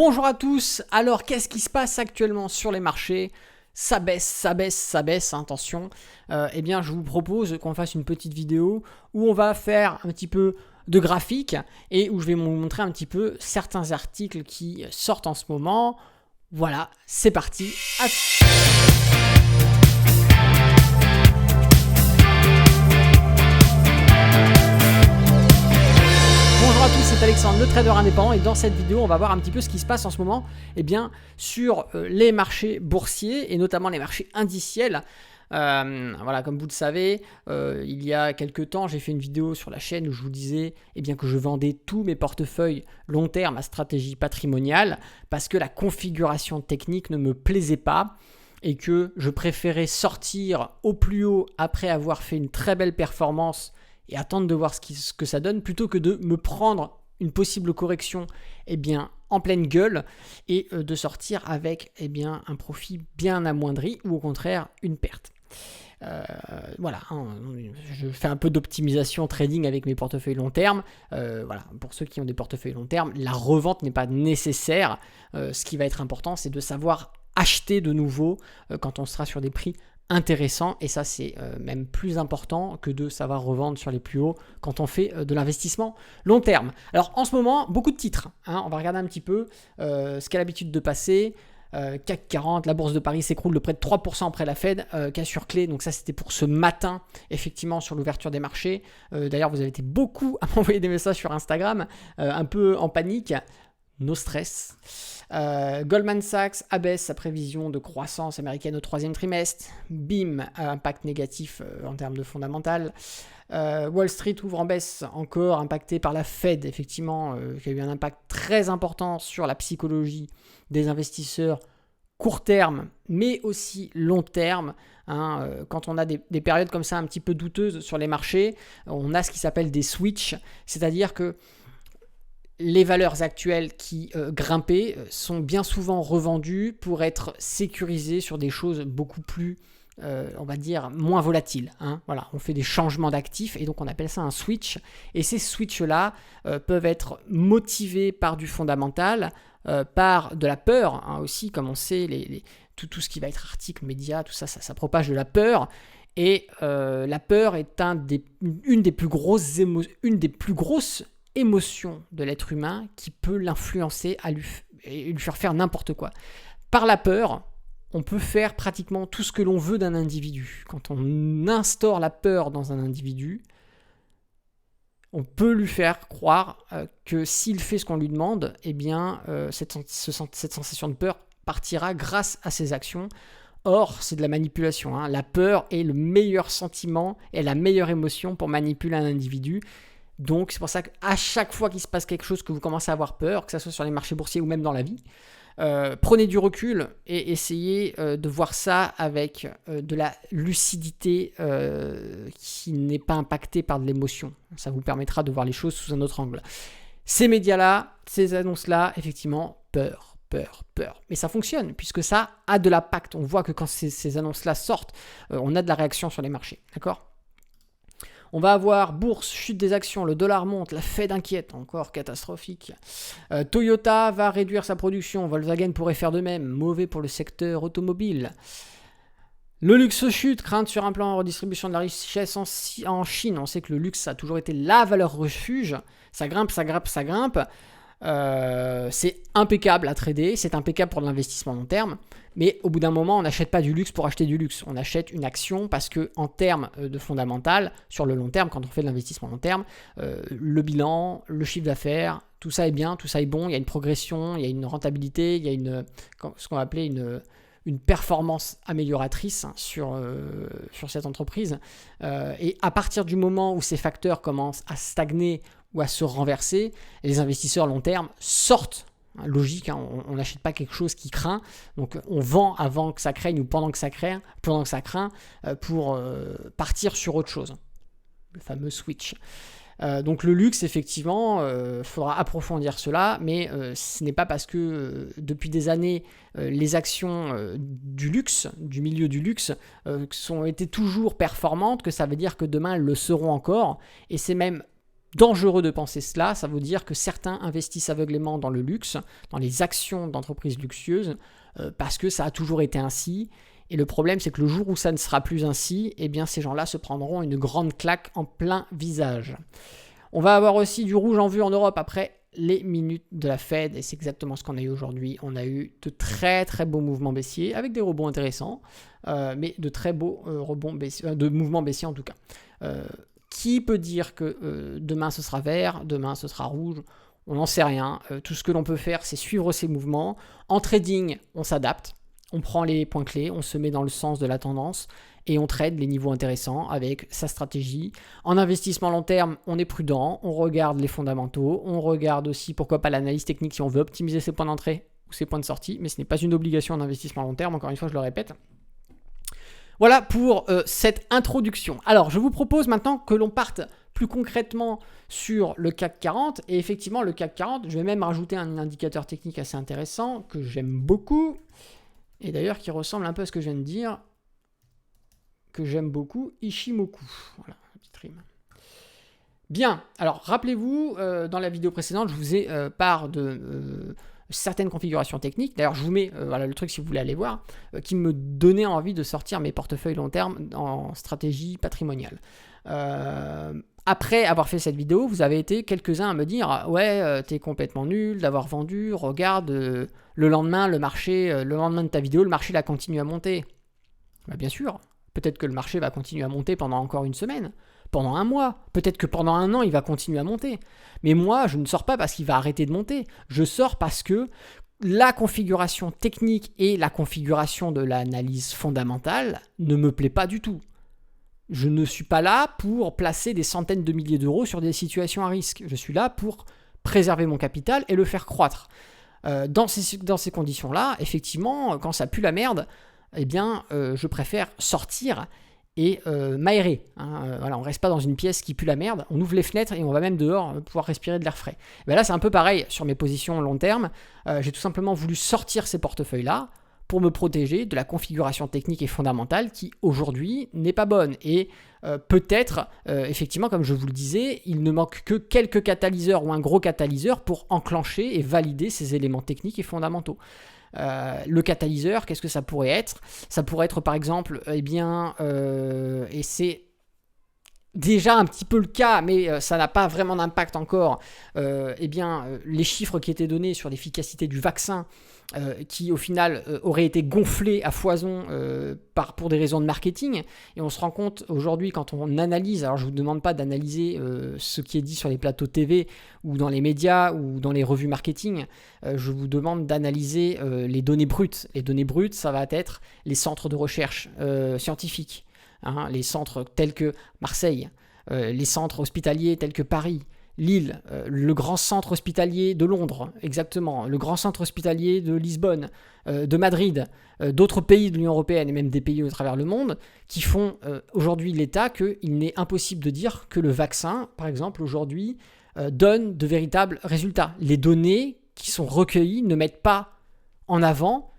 Bonjour à tous, alors qu'est-ce qui se passe actuellement sur les marchés? Ça baisse, hein, attention. Eh bien je vous propose qu'on fasse une petite vidéo où on va faire un petit peu de graphique et où je vais vous montrer un petit peu certains articles qui sortent en ce moment. Voilà, c'est parti. Bonjour à tous, c'est Alexandre, le trader indépendant, et dans cette vidéo, on va voir un petit peu ce qui se passe en ce moment sur les marchés boursiers et notamment les marchés indiciels. Voilà, comme vous le savez, il y a quelques temps, j'ai fait une vidéo sur la chaîne où je vous disais que je vendais tous mes portefeuilles long terme à stratégie patrimoniale parce que la configuration technique ne me plaisait pas et que je préférais sortir au plus haut après avoir fait une très belle performance et attendre de voir ce que ça donne, plutôt que de me prendre une possible correction en pleine gueule et de sortir avec un profit bien amoindri ou au contraire une perte. Voilà, je fais un peu d'optimisation trading avec mes portefeuilles long terme. Voilà, pour ceux qui ont des portefeuilles long terme, la revente n'est pas nécessaire. Ce qui va être important, c'est de savoir acheter de nouveau quand on sera sur des prix intéressant, et ça c'est même plus important que de savoir revendre sur les plus hauts quand on fait de l'investissement long terme. Alors en ce moment, beaucoup de titres, on va regarder un petit peu ce qu'a l'habitude de passer. CAC 40, la bourse de Paris s'écroule de près de 3% après la Fed, cassure clé, donc ça c'était pour ce matin, effectivement sur l'ouverture des marchés. D'ailleurs vous avez été beaucoup à m'envoyer des messages sur Instagram, un peu en panique. No stress. Goldman Sachs abaisse sa prévision de croissance américaine au troisième trimestre. BIM, impact négatif en termes de fondamental. Wall Street ouvre en baisse, encore impacté par la Fed, effectivement, qui a eu un impact très important sur la psychologie des investisseurs court terme, mais aussi long terme. Quand on a des périodes comme ça un petit peu douteuses sur les marchés, on a ce qui s'appelle des switches, c'est-à-dire que les valeurs actuelles qui grimpaient sont bien souvent revendues pour être sécurisées sur des choses beaucoup plus, on va dire, moins volatiles. Voilà, on fait des changements d'actifs et donc on appelle ça un switch. Et ces switches-là peuvent être motivés par du fondamental, par de la peur aussi, comme on sait, tout ce qui va être article, médias, tout ça, ça propage de la peur. Et la peur est une des plus grosses émotion de l'être humain qui peut l'influencer et lui faire n'importe quoi. Par la peur, on peut faire pratiquement tout ce que l'on veut d'un individu. Quand on instaure la peur dans un individu, on peut lui faire croire que s'il fait ce qu'on lui demande, cette sensation de peur partira grâce à ses actions. Or, c'est de la manipulation. La peur est le meilleur sentiment et la meilleure émotion pour manipuler un individu. Donc c'est pour ça qu'à chaque fois qu'il se passe quelque chose, que vous commencez à avoir peur, que ce soit sur les marchés boursiers ou même dans la vie, prenez du recul et essayez de voir ça avec de la lucidité qui n'est pas impactée par de l'émotion. Ça vous permettra de voir les choses sous un autre angle. Ces médias-là, ces annonces-là, effectivement, peur. Mais ça fonctionne puisque ça a de l'impact. On voit que quand ces annonces-là sortent, on a de la réaction sur les marchés. D'accord ? On va avoir bourse, chute des actions, le dollar monte, la Fed inquiète, encore catastrophique. Toyota va réduire sa production, Volkswagen pourrait faire de même, mauvais pour le secteur automobile. Le luxe chute, crainte sur un plan de redistribution de la richesse en Chine. On sait que le luxe a toujours été la valeur refuge, ça grimpe. C'est impeccable à trader, c'est impeccable pour de l'investissement long terme, mais au bout d'un moment on n'achète pas du luxe pour acheter du luxe, on achète une action parce que en termes de fondamental, sur le long terme, quand on fait de l'investissement long terme, le bilan, le chiffre d'affaires, tout ça est bien, tout ça est bon, il y a une progression, il y a une rentabilité, il y a ce qu'on va appeler une performance amélioratrice sur cette entreprise, et à partir du moment où ces facteurs commencent à stagner ou à se renverser, les investisseurs long terme sortent. Logique, on n'achète pas quelque chose qui craint, donc on vend avant que ça craigne ou pendant que ça craint pour partir sur autre chose, le fameux switch. Donc le luxe, effectivement, faudra approfondir cela, mais ce n'est pas parce que depuis des années, les actions du luxe, du milieu du luxe, ont été toujours performantes que ça veut dire que demain elles le seront encore, et c'est même dangereux de penser cela. Ça veut dire que certains investissent aveuglément dans le luxe, dans les actions d'entreprises luxueuses, parce que ça a toujours été ainsi. Et le problème, c'est que le jour où ça ne sera plus ainsi, eh bien, ces gens-là se prendront une grande claque en plein visage. On va avoir aussi du rouge en vue en Europe après les minutes de la Fed, et c'est exactement ce qu'on a eu aujourd'hui. On a eu de très très beaux mouvements baissiers, avec des rebonds intéressants, mais de très beaux rebonds baissiers, de mouvements baissiers en tout cas. Qui peut dire que demain ce sera vert, demain ce sera rouge? On n'en sait rien. Tout ce que l'on peut faire, c'est suivre ces mouvements. En trading, on s'adapte, on prend les points clés, on se met dans le sens de la tendance et on trade les niveaux intéressants avec sa stratégie. En investissement long terme, on est prudent, on regarde les fondamentaux, on regarde aussi pourquoi pas l'analyse technique si on veut optimiser ses points d'entrée ou ses points de sortie, mais ce n'est pas une obligation en investissement long terme, encore une fois je le répète. Voilà pour cette introduction. Alors, je vous propose maintenant que l'on parte plus concrètement sur le CAC 40. Et effectivement, le CAC 40, je vais même rajouter un indicateur technique assez intéressant que j'aime beaucoup. Et d'ailleurs, qui ressemble un peu à ce que je viens de dire, que j'aime beaucoup, Ishimoku. Voilà, petite rime. Bien, alors rappelez-vous, dans la vidéo précédente, je vous ai parlé de... certaines configurations techniques. D'ailleurs, je vous mets voilà, le truc si vous voulez aller voir, qui me donnait envie de sortir mes portefeuilles long terme en stratégie patrimoniale. Après avoir fait cette vidéo, vous avez été quelques-uns à me dire « Ouais, t'es complètement nul d'avoir vendu, regarde, le lendemain, le marché, le lendemain de ta vidéo, le marché, il a continué à monter. » Bah, bien sûr, peut-être que le marché va continuer à monter pendant encore une semaine, pendant un mois, peut-être que pendant un an, il va continuer à monter. Mais moi, je ne sors pas parce qu'il va arrêter de monter. Je sors parce que la configuration technique et la configuration de l'analyse fondamentale ne me plaît pas du tout. Je ne suis pas là pour placer des centaines de milliers d'euros sur des situations à risque. Je suis là pour préserver mon capital et le faire croître. Dans ces conditions-là, effectivement, quand ça pue la merde, eh bien, je préfère sortir et m'aérer. Voilà, on ne reste pas dans une pièce qui pue la merde, on ouvre les fenêtres et on va même dehors pouvoir respirer de l'air frais. Ben là, c'est un peu pareil sur mes positions long terme. J'ai tout simplement voulu sortir ces portefeuilles-là pour me protéger de la configuration technique et fondamentale qui, aujourd'hui, n'est pas bonne. Et peut-être, effectivement, comme je vous le disais, il ne manque que quelques catalyseurs ou un gros catalyseur pour enclencher et valider ces éléments techniques et fondamentaux. Le catalyseur, qu'est-ce que ça pourrait être? Ça pourrait être par exemple, et c'est déjà un petit peu le cas, mais ça n'a pas vraiment d'impact encore, les chiffres qui étaient donnés sur l'efficacité du vaccin, qui au final auraient été gonflés à foison pour des raisons de marketing. Et on se rend compte aujourd'hui quand on analyse, alors je ne vous demande pas d'analyser ce qui est dit sur les plateaux TV ou dans les médias ou dans les revues marketing, je vous demande d'analyser les données brutes. Les données brutes, ça va être les centres de recherche scientifiques, les centres tels que Marseille, les centres hospitaliers tels que Paris, Lille, le grand centre hospitalier de Londres, exactement, le grand centre hospitalier de Lisbonne, de Madrid, d'autres pays de l'Union européenne et même des pays à travers le monde qui font aujourd'hui l'état qu'il n'est impossible de dire que le vaccin, par exemple, aujourd'hui, donne de véritables résultats. Les données qui sont recueillies ne mettent pas en avant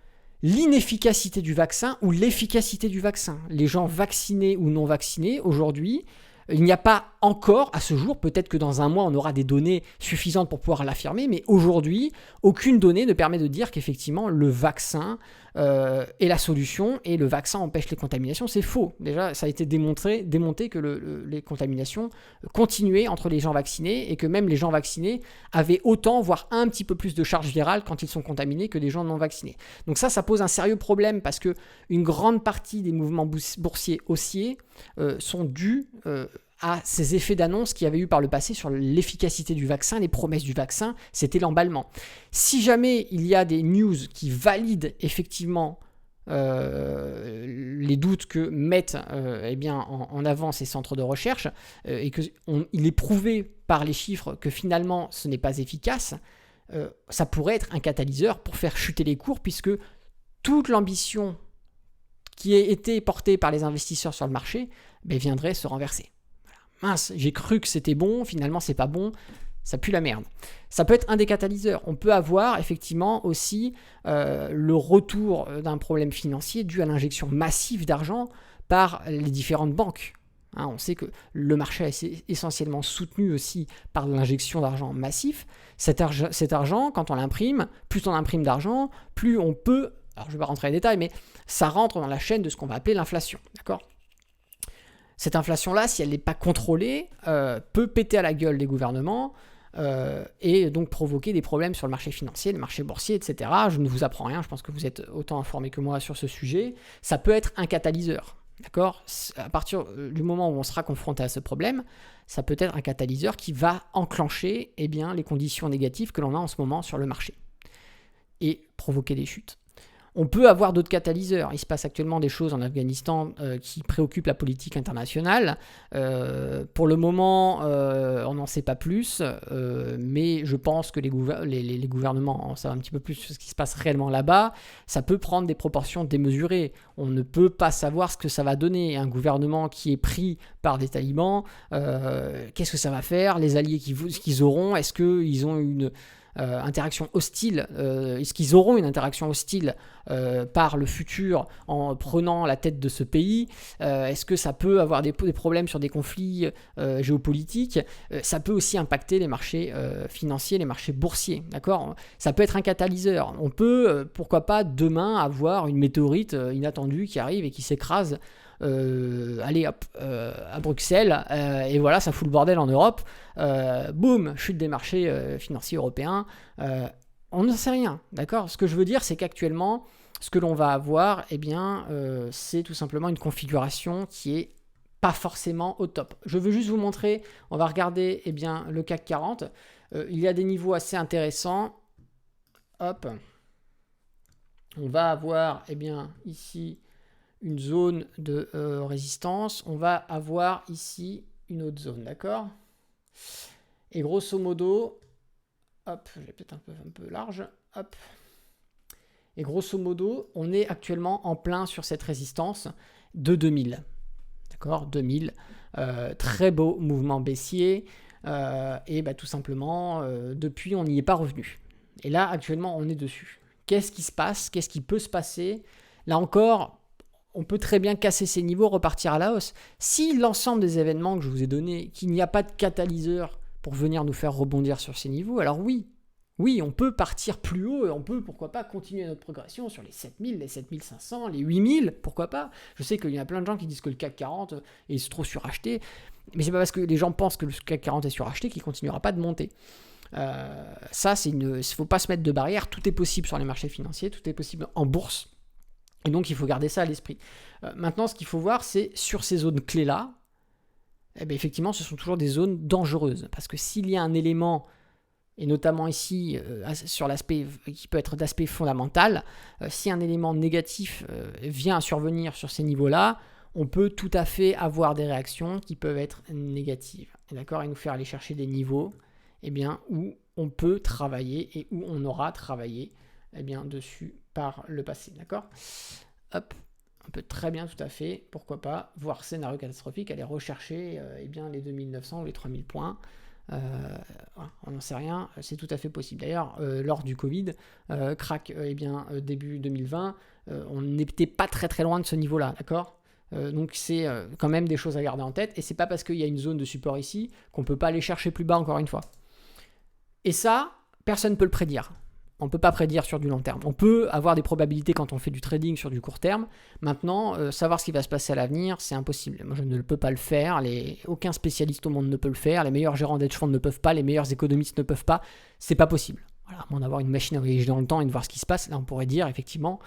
l'inefficacité du vaccin ou l'efficacité du vaccin. Les gens vaccinés ou non vaccinés, aujourd'hui, il n'y a pas encore, à ce jour, peut-être que dans un mois, on aura des données suffisantes pour pouvoir l'affirmer, mais aujourd'hui, aucune donnée ne permet de dire qu'effectivement, le vaccin est la solution et le vaccin empêche les contaminations. C'est faux. Déjà, ça a été démonté que les contaminations continuaient entre les gens vaccinés et que même les gens vaccinés avaient autant, voire un petit peu plus de charge virale quand ils sont contaminés que des gens non vaccinés. Donc ça pose un sérieux problème parce que une grande partie des mouvements boursiers haussiers sont dus à ces effets d'annonce qu'il y avait eu par le passé sur l'efficacité du vaccin, les promesses du vaccin, c'était l'emballement. Si jamais il y a des news qui valident effectivement les doutes que mettent en avant ces centres de recherche et qu'il est prouvé par les chiffres que finalement ce n'est pas efficace, ça pourrait être un catalyseur pour faire chuter les cours puisque toute l'ambition qui a été portée par les investisseurs sur le marché viendrait se renverser. Mince, j'ai cru que c'était bon, finalement c'est pas bon, ça pue la merde. Ça peut être un des catalyseurs. On peut avoir effectivement aussi le retour d'un problème financier dû à l'injection massive d'argent par les différentes banques. Hein, on sait que le marché est essentiellement soutenu aussi par l'injection d'argent massif. Cet argent, quand on l'imprime, plus on imprime d'argent, plus on peut, alors je ne vais pas rentrer dans les détails, mais ça rentre dans la chaîne de ce qu'on va appeler l'inflation. D'accord ? Cette inflation-là, si elle n'est pas contrôlée, peut péter à la gueule des gouvernements et donc provoquer des problèmes sur le marché financier, le marché boursier, etc. Je ne vous apprends rien, je pense que vous êtes autant informés que moi sur ce sujet. Ça peut être un catalyseur. D'accord ? À partir du moment où on sera confronté à ce problème, ça peut être un catalyseur qui va enclencher les conditions négatives que l'on a en ce moment sur le marché et provoquer des chutes. On peut avoir d'autres catalyseurs. Il se passe actuellement des choses en Afghanistan qui préoccupent la politique internationale. Pour le moment, on n'en sait pas plus, mais je pense que les gouvernements en savent un petit peu plus sur ce qui se passe réellement là-bas. Ça peut prendre des proportions démesurées. On ne peut pas savoir ce que ça va donner. Un gouvernement qui est pris par des talibans, qu'est-ce que ça va faire ? Les alliés qu'ils auront, est-ce qu'ils ont une interaction hostile, est-ce qu'ils auront une interaction hostile par le futur en prenant la tête de ce pays, est-ce que ça peut avoir des problèmes sur des conflits géopolitiques, ça peut aussi impacter les marchés financiers, les marchés boursiers, d'accord ? Ça peut être un catalyseur. On peut, pourquoi pas, demain avoir une météorite inattendue qui arrive et qui s'écrase à Bruxelles, et voilà, ça fout le bordel en Europe. Boum, chute des marchés financiers européens. On n'en sait rien, d'accord ? Ce que je veux dire, c'est qu'actuellement, ce que l'on va avoir, c'est tout simplement une configuration qui est pas forcément au top. Je veux juste vous montrer, on va regarder le CAC 40. Il y a des niveaux assez intéressants. Hop. On va avoir ici une zone de résistance. On va avoir ici une autre zone, d'accord ? Et grosso modo, hop, je vais peut-être un peu large, hop. Et grosso modo, on est actuellement en plein sur cette résistance de 2000. D'accord ? 2000, très beau mouvement baissier. Tout simplement, depuis, on n'y est pas revenu. Et là, actuellement, on est dessus. Qu'est-ce qui se passe ? Qu'est-ce qui peut se passer ? Là encore, on peut très bien casser ces niveaux, repartir à la hausse. Si l'ensemble des événements que je vous ai donnés, qu'il n'y a pas de catalyseur pour venir nous faire rebondir sur ces niveaux, alors oui, on peut partir plus haut et on peut, pourquoi pas, continuer notre progression sur les 7000, les 7500, les 8000, pourquoi pas. Je sais qu'il y a plein de gens qui disent que le CAC 40 est trop suracheté, mais c'est pas parce que les gens pensent que le CAC 40 est suracheté qu'il ne continuera pas de monter. Il faut pas se mettre de barrière, tout est possible sur les marchés financiers, tout est possible en bourse. Et donc, il faut garder ça à l'esprit. Maintenant, ce qu'il faut voir, c'est sur ces zones clés-là, effectivement, ce sont toujours des zones dangereuses. Parce que s'il y a un élément, et notamment ici, sur l'aspect qui peut être d'aspect fondamental, si un élément négatif vient à survenir sur ces niveaux-là, on peut tout à fait avoir des réactions qui peuvent être négatives. D'accord ? Et nous faire aller chercher des niveaux où on peut travailler et où on aura travaillé dessus par le passé, d'accord ? Hop, on peut très bien, tout à fait, pourquoi pas, voir scénario catastrophique, aller rechercher les 2900 ou les 3000 points. On n'en sait rien, c'est tout à fait possible. D'ailleurs, lors du Covid, crack début 2020, on n'était pas très très loin de ce niveau-là, d'accord ? Donc c'est quand même des choses à garder en tête, et c'est pas parce qu'il y a une zone de support ici qu'on peut pas aller chercher plus bas encore une fois. Et ça, personne ne peut le prédire. On ne peut pas prédire sur du long terme. On peut avoir des probabilités quand on fait du trading sur du court terme. Maintenant, savoir ce qui va se passer à l'avenir, c'est impossible. Moi, je ne peux pas le faire. Aucun spécialiste au monde ne peut le faire. Les meilleurs gérants d'hedge funds ne peuvent pas. Les meilleurs économistes ne peuvent pas. C'est pas possible. Voilà, à moins d'avoir une machine à voyager dans le temps et de voir ce qui se passe, là, on pourrait dire, effectivement.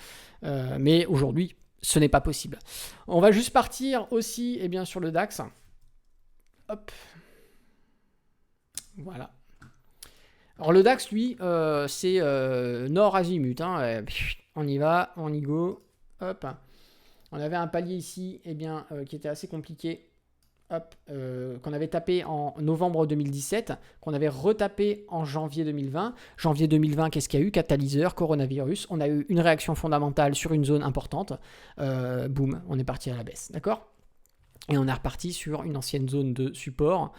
Mais aujourd'hui, ce n'est pas possible. On va juste partir aussi sur le DAX. Hop. Voilà. Alors le DAX, lui, c'est nord azimut. On y va, on y go. Hop. On avait un palier ici qui était assez compliqué. Hop, qu'on avait tapé en novembre 2017, qu'on avait retapé en janvier 2020. Janvier 2020, qu'est-ce qu'il y a eu ? Catalyseur, coronavirus. On a eu une réaction fondamentale sur une zone importante. Boum, on est parti à la baisse. D'accord ? Et on est reparti sur une ancienne zone de support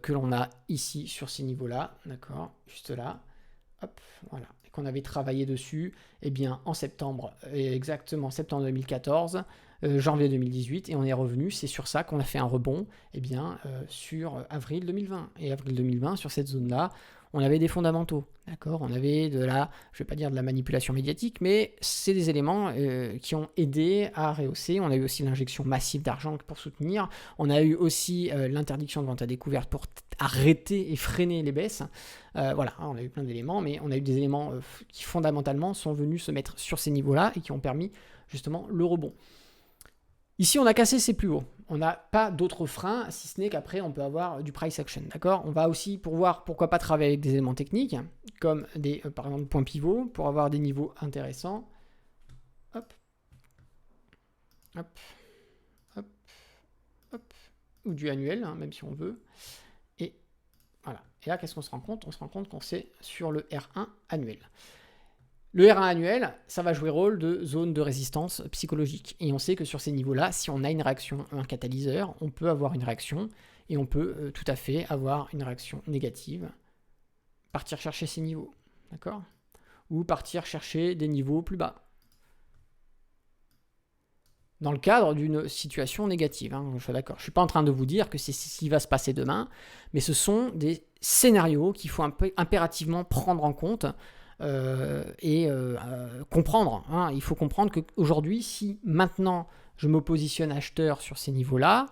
que l'on a ici sur ces niveaux-là, d'accord, juste là. Hop, voilà. qu'on avait travaillé dessus, eh bien en septembre, exactement septembre 2014, janvier 2018, et on est revenu, c'est sur ça qu'on a fait un rebond, eh bien sur avril 2020. Et avril 2020, sur cette zone-là, on avait des fondamentaux, d'accord? On avait je ne vais pas dire de la manipulation médiatique, mais c'est des éléments qui ont aidé à rehausser. On a eu aussi l'injection massive d'argent pour soutenir. On a eu aussi l'interdiction de vente à découvert pour arrêter et freiner les baisses. Voilà, on a eu plein d'éléments, mais on a eu des éléments qui fondamentalement sont venus se mettre sur ces niveaux-là et qui ont permis justement le rebond. Ici, on a cassé ses plus hauts. On n'a pas d'autres freins, si ce n'est qu'après, on peut avoir du price action. D'accord? On va aussi pouvoir, pourquoi pas, travailler avec des éléments techniques, comme des, par exemple, points pivots, pour avoir des niveaux intéressants. Hop. Hop. Hop. Hop. Ou du annuel, hein, même si on veut. Et voilà. Et là, qu'est-ce qu'on se rend compte? On se rend compte qu'on c'est sur le R1 annuel. Le R1 annuel, ça va jouer rôle de zone de résistance psychologique. Et on sait que sur ces niveaux-là, si on a une réaction, un catalyseur, on peut avoir une réaction et on peut tout à fait avoir une réaction négative. Partir chercher ces niveaux, d'accord? Ou partir chercher des niveaux plus bas. Dans le cadre d'une situation négative, hein, je suis d'accord. Je ne suis pas en train de vous dire que c'est ce qui va se passer demain, mais ce sont des scénarios qu'il faut impérativement prendre en compte. Comprendre. Hein. Il faut comprendre qu'aujourd'hui, si maintenant je me positionne acheteur sur ces niveaux-là,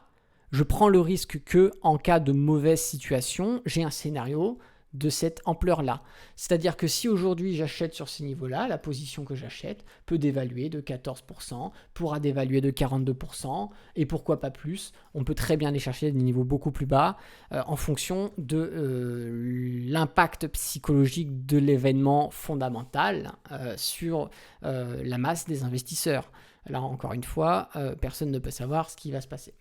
je prends le risque que en cas de mauvaise situation, j'ai un scénario de cette ampleur-là. C'est-à-dire que si aujourd'hui j'achète sur ces niveaux-là, la position que j'achète peut dévaluer de 14%, pourra dévaluer de 42%, et pourquoi pas plus. On peut très bien aller chercher des niveaux beaucoup plus bas en fonction de l'impact psychologique de l'événement fondamental sur la masse des investisseurs. Là, encore une fois, personne ne peut savoir ce qui va se passer.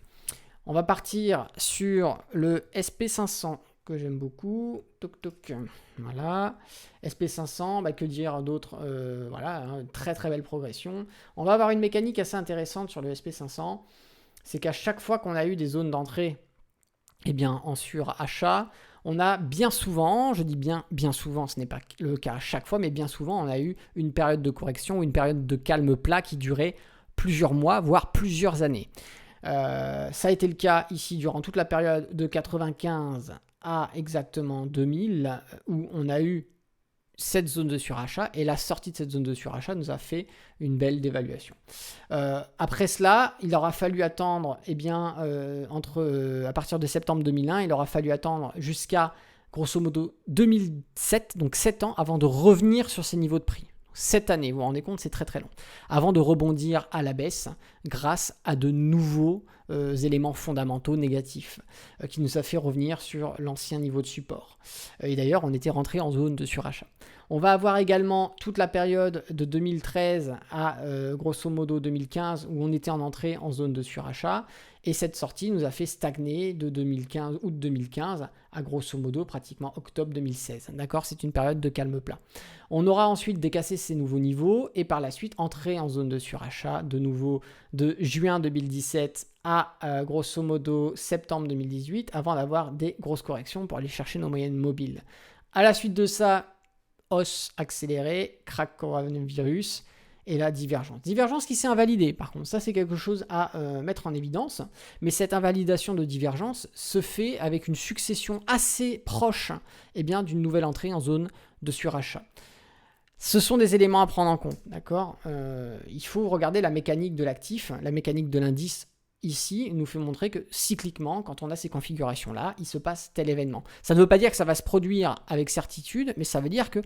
On va partir sur le SP500 que j'aime beaucoup. Toc toc. Voilà. SP500, que dire d'autre? Voilà, hein, très très belle progression. On va avoir une mécanique assez intéressante sur le SP500. C'est qu'à chaque fois qu'on a eu des zones d'entrée, eh bien, en surachat, on a bien souvent, je dis bien souvent, ce n'est pas le cas à chaque fois, mais bien souvent, on a eu une période de correction ou une période de calme plat qui durait plusieurs mois, voire plusieurs années. Ça a été le cas ici durant toute la période de 95 à exactement 2000 où on a eu cette zone de surachat et la sortie de cette zone de surachat nous a fait une belle dévaluation. Après cela, il aura fallu attendre, à partir de septembre 2001, il aura fallu attendre jusqu'à grosso modo 2007, donc 7 ans avant de revenir sur ces niveaux de prix. Cette année, vous vous rendez compte, c'est très très long. Avant de rebondir à la baisse grâce à de nouveaux éléments fondamentaux négatifs qui nous a fait revenir sur l'ancien niveau de support. Et d'ailleurs, on était rentré en zone de surachat. On va avoir également toute la période de 2013 à grosso modo 2015 où on était en entrée en zone de surachat. Et cette sortie nous a fait stagner de 2015, août 2015 à grosso modo pratiquement octobre 2016. D'accord? C'est une période de calme plat. On aura ensuite décassé ces nouveaux niveaux et par la suite entré en zone de surachat de nouveau de juin 2017 à grosso modo septembre 2018 avant d'avoir des grosses corrections pour aller chercher nos moyennes mobiles. À la suite de ça, hausse accélérée, crack coronavirus. Et la divergence. Divergence qui s'est invalidée, par contre. Ça, c'est quelque chose à mettre en évidence. Mais cette invalidation de divergence se fait avec une succession assez proche d'une nouvelle entrée en zone de surachat. Ce sont des éléments à prendre en compte, d'accord? Il faut regarder la mécanique de l'actif. La mécanique de l'indice, ici, nous fait montrer que cycliquement, quand on a ces configurations-là, il se passe tel événement. Ça ne veut pas dire que ça va se produire avec certitude, mais ça veut dire que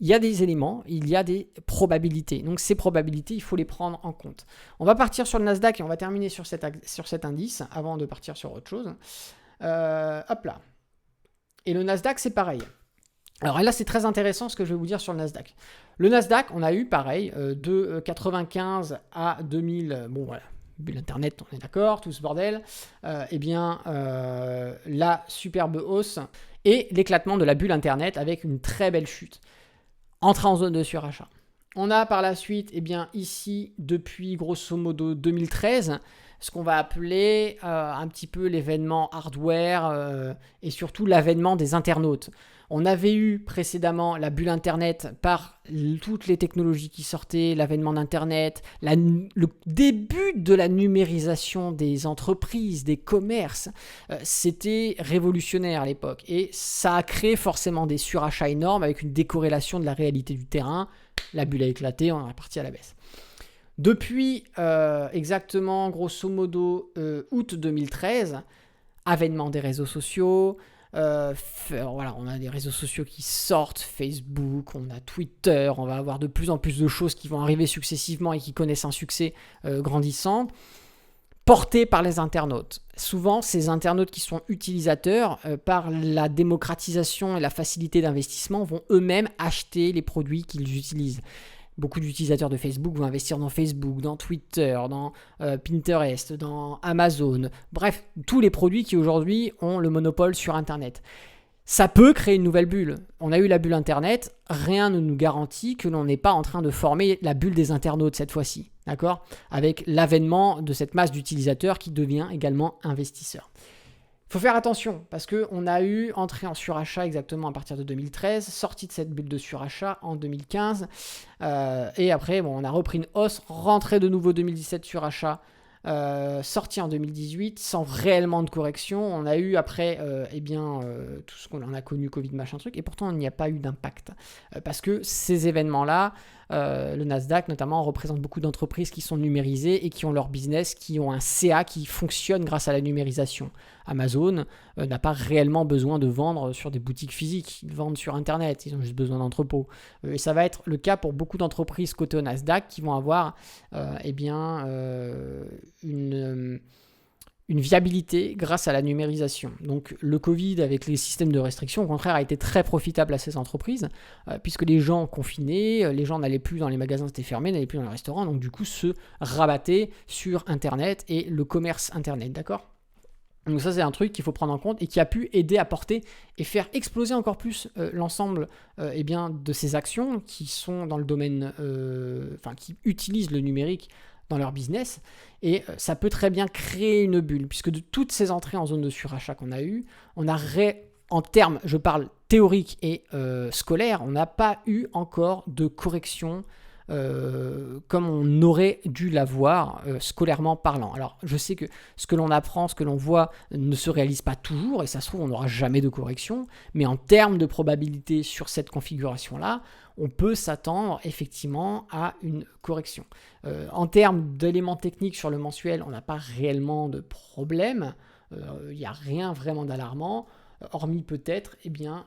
il y a des éléments, il y a des probabilités. Donc ces probabilités, il faut les prendre en compte. On va partir sur le Nasdaq et on va terminer sur cet indice avant de partir sur autre chose. Hop là. Et le Nasdaq, c'est pareil. Alors là, c'est très intéressant ce que je vais vous dire sur le Nasdaq. Le Nasdaq, on a eu pareil, de 95 à 2000, bon voilà, bulle Internet, on est d'accord, tout ce bordel. La superbe hausse et l'éclatement de la bulle Internet avec une très belle chute. Entrée en zone de surachat. On a par la suite, ici, depuis grosso modo 2013, ce qu'on va appeler un petit peu l'événement hardware et surtout l'avènement des internautes. On avait eu précédemment la bulle Internet par toutes les technologies qui sortaient, l'avènement d'Internet, le début de la numérisation des entreprises, des commerces. C'était révolutionnaire à l'époque et ça a créé forcément des surachats énormes avec une décorrélation de la réalité du terrain. La bulle a éclaté, on est reparti à la baisse. Depuis exactement, grosso modo, août 2013, avènement des réseaux sociaux. Voilà, on a des réseaux sociaux qui sortent, Facebook, on a Twitter, on va avoir de plus en plus de choses qui vont arriver successivement et qui connaissent un succès grandissant, portés par les internautes. Souvent, ces internautes qui sont utilisateurs, par la démocratisation et la facilité d'investissement, vont eux-mêmes acheter les produits qu'ils utilisent. Beaucoup d'utilisateurs de Facebook vont investir dans Facebook, dans Twitter, dans Pinterest, dans Amazon. Bref, tous les produits qui aujourd'hui ont le monopole sur Internet. Ça peut créer une nouvelle bulle. On a eu la bulle Internet, rien ne nous garantit que l'on n'est pas en train de former la bulle des internautes cette fois-ci. D'accord ? Avec l'avènement de cette masse d'utilisateurs qui devient également investisseur. Il faut faire attention parce qu'on a eu entrée en surachat exactement à partir de 2013, sortie de cette bulle de surachat en 2015 et après on a repris une hausse, rentrée de nouveau 2017 surachat, sortie en 2018 sans réellement de correction. On a eu après tout ce qu'on en a connu, Covid machin truc, et pourtant il n'y a pas eu d'impact parce que ces événements-là, le Nasdaq notamment représente beaucoup d'entreprises qui sont numérisées et qui ont leur business, qui ont un CA qui fonctionne grâce à la numérisation. Amazon n'a pas réellement besoin de vendre sur des boutiques physiques, ils vendent sur Internet, ils ont juste besoin d'entrepôts. Et ça va être le cas pour beaucoup d'entreprises cotées au Nasdaq qui vont avoir une viabilité grâce à la numérisation. Donc le Covid avec les systèmes de restriction au contraire a été très profitable à ces entreprises puisque les gens confinés, les gens n'allaient plus dans les magasins, c'était fermé, n'allaient plus dans les restaurants, donc du coup se rabattaient sur Internet et le commerce Internet, d'accord ? Donc ça c'est un truc qu'il faut prendre en compte et qui a pu aider à porter et faire exploser encore plus l'ensemble de ces actions qui sont dans le domaine, qui utilisent le numérique dans leur business, et ça peut très bien créer une bulle, puisque de toutes ces entrées en zone de surachat qu'on a eues, on a en termes, je parle théorique et scolaire, on n'a pas eu encore de correction comme on aurait dû l'avoir scolairement parlant. Alors je sais que ce que l'on apprend, ce que l'on voit ne se réalise pas toujours et ça se trouve on n'aura jamais de correction, mais en termes de probabilité sur cette configuration-là, on peut s'attendre effectivement à une correction. En termes d'éléments techniques sur le mensuel, on n'a pas réellement de problème, il n'y a rien vraiment d'alarmant. Hormis peut-être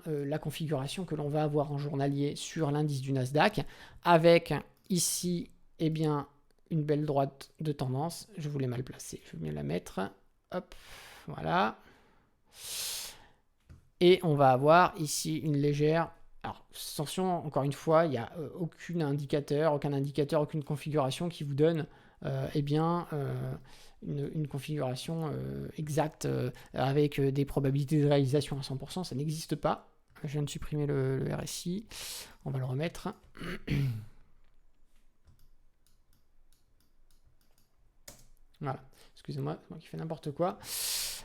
la configuration que l'on va avoir en journalier sur l'indice du Nasdaq, avec ici une belle droite de tendance. Je voulais mal placer, je vais bien la mettre. Hop, voilà. Et on va avoir ici une légère... Alors, attention, encore une fois, il n'y a aucun indicateur, aucune configuration qui vous donne une configuration exacte avec des probabilités de réalisation à 100%, ça n'existe pas. Je viens de supprimer le RSI, on va le remettre. Voilà, excusez-moi, c'est moi qui fais n'importe quoi.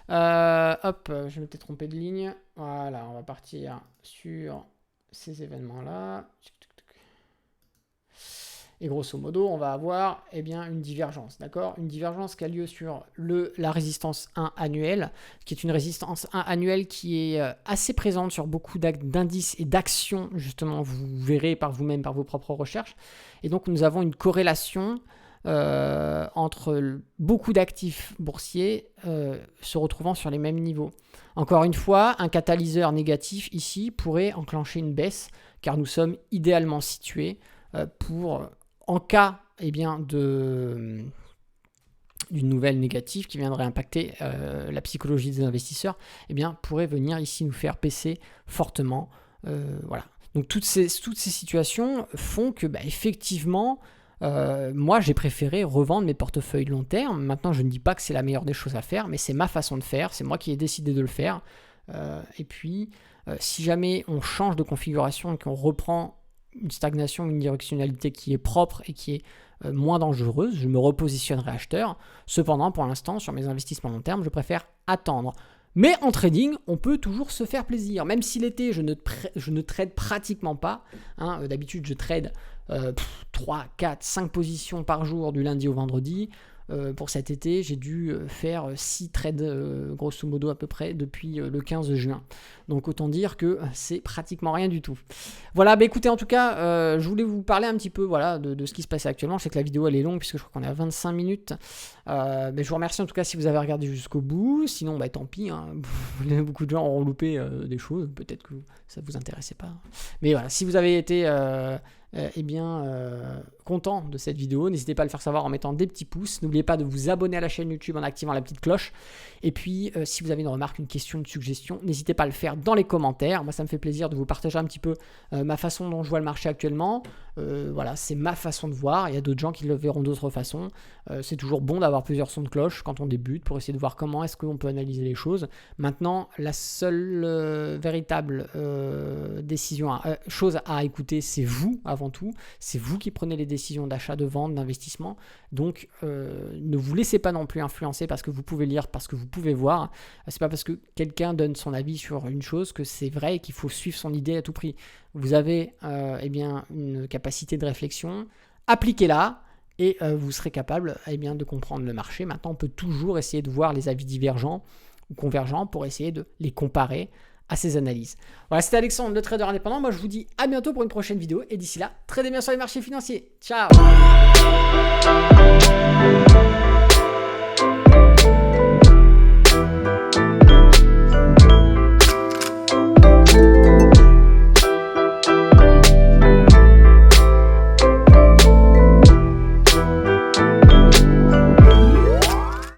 Je m'étais trompé de ligne. Voilà, on va partir sur ces événements-là. Et grosso modo, on va avoir une divergence, d'accord ? Une divergence qui a lieu sur la résistance 1 annuelle, qui est une résistance 1 annuelle qui est assez présente sur beaucoup d'indices et d'actions, justement, vous verrez par vous-même, par vos propres recherches. Et donc, nous avons une corrélation entre beaucoup d'actifs boursiers se retrouvant sur les mêmes niveaux. Encore une fois, un catalyseur négatif ici pourrait enclencher une baisse, car nous sommes idéalement situés pour... En cas d'une nouvelle négative qui viendrait impacter la psychologie des investisseurs, pourrait venir ici nous faire baisser fortement. Voilà. Donc toutes ces situations font que effectivement, moi j'ai préféré revendre mes portefeuilles long terme. Maintenant je ne dis pas que c'est la meilleure des choses à faire, mais c'est ma façon de faire, c'est moi qui ai décidé de le faire. Si jamais on change de configuration et qu'on reprend une stagnation, une directionnalité qui est propre et qui est moins dangereuse, je me repositionnerai acheteur. Cependant, pour l'instant, sur mes investissements long terme, je préfère attendre. Mais en trading, on peut toujours se faire plaisir. Même si l'été, je ne trade pratiquement pas. Hein, d'habitude, je trade 3, 4, 5 positions par jour du lundi au vendredi. Pour cet été, j'ai dû faire 6 trades, grosso modo à peu près, depuis le 15 juin. Donc autant dire que c'est pratiquement rien du tout. Voilà, bah écoutez, en tout cas, je voulais vous parler un petit peu voilà, de ce qui se passait actuellement. Je sais que la vidéo elle est longue puisque je crois qu'on est à 25 minutes. Mais je vous remercie en tout cas si vous avez regardé jusqu'au bout. Sinon, bah, tant pis. Hein. Beaucoup de gens auront loupé des choses. Peut-être que ça ne vous intéressait pas. Mais voilà, si vous avez été content de cette vidéo, n'hésitez pas à le faire savoir en mettant des petits pouces. N'oubliez pas de vous abonner à la chaîne YouTube en activant la petite cloche. Et puis, si vous avez une remarque, une question, une suggestion, n'hésitez pas à le faire dans les commentaires. Moi, ça me fait plaisir de vous partager un petit peu ma façon dont je vois le marché actuellement. Voilà, c'est ma façon de voir. Il y a d'autres gens qui le verront d'autres façons. C'est toujours bon d'avoir plusieurs sons de cloche quand on débute pour essayer de voir comment est-ce qu'on peut analyser les choses. Maintenant, la seule véritable chose à écouter, c'est vous avant tout. C'est vous qui prenez les décisions d'achat, de vente, d'investissement. Donc, ne vous laissez pas non plus influencer parce que vous pouvez lire, parce que vous pouvez voir. C'est pas parce que quelqu'un donne son avis sur une chose que c'est vrai et qu'il faut suivre son idée à tout prix. Vous avez une capacité de réflexion, appliquez-la et vous serez capable de comprendre le marché. Maintenant, on peut toujours essayer de voir les avis divergents ou convergents pour essayer de les comparer à ces analyses. Voilà, c'était Alexandre, le trader indépendant. Moi, je vous dis à bientôt pour une prochaine vidéo et d'ici là, tradez bien sur les marchés financiers. Ciao!